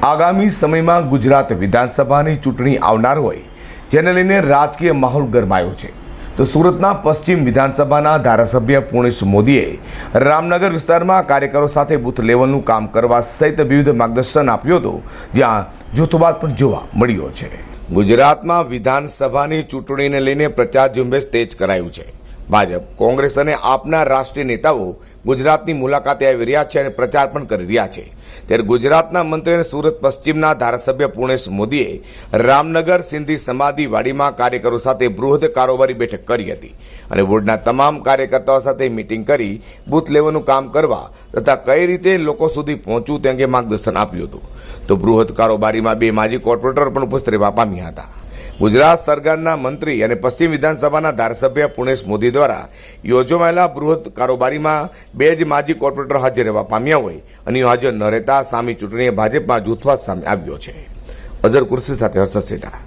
આગામી સમયમાં ગુજરાત વિધાનસભાની ચૂંટણી આવનાર હોય જેને લઈને રાજકીય માહોલ ગરમાયો છે તો સુરતના પશ્ચિમ વિધાનસભાના ધારાસભ્ય પૂર્ણેશ મોદીએ રામનગર વિસ્તારમાં કાર્યકરો સાથે બૂથ લેવલનું કામ કરવા સહિત વિવિધ માર્ગદર્શન આપ્યું હતું, જ્યાં જૂથવાદ પણ જોવા મળ્યો છે। ગુજરાતમાં વિધાનસભાની ચૂંટણીને લઈને પ્રચાર ઝુંબેશ તેજ કરાયું છે। ભાજપ, કોંગ્રેસ અને આપના રાષ્ટ્રીય નેતાઓ ગુજરાતની મુલાકાતે આવી રહ્યા છે અને પ્રચાર પણ કરી રહ્યા છે। ત્યારે ગુજરાતના મંત્રી અને સુરત પશ્ચિમના ધારાસભ્ય પૂર્ણેશ મોદીએ રામનગર સિંધી સમાધિ વાડીમાં કાર્યકરો સાથે બૃહદ કારોબારી બેઠક કરી હતી અને બોર્ડના તમામ કાર્યકર્તાઓ સાથે મીટિંગ કરી બૂથ લેવલનું કામ કરવા તથા કઈ રીતે લોકો સુધી પહોંચવું તે અંગે માર્ગદર્શન આપ્યું હતું। તો બૃહદ કારોબારીમાં 2 માજી કોર્પોરેટર પણ ઉપસ્થિત રહેવા પામ્યા હતા। ગુજરાત સરકારના મંત્રી અને પશ્ચિમ વિધાનસભાના ધારાસભ્ય પૂર્ણેશ મોદી દ્વારા યોજવાયેલા બૃહદ કારોબારીમાં 2 જ માજી કોર્પોરેટર હાજર રહેવા પામ્યા હોય અને હાજર ન રહેતા સામી ચૂંટણીએ ભાજપમાં જૂથવાદ સામે આવ્યો છે। અઝર કુર્સી સાથે હર્ષદ સેઠા।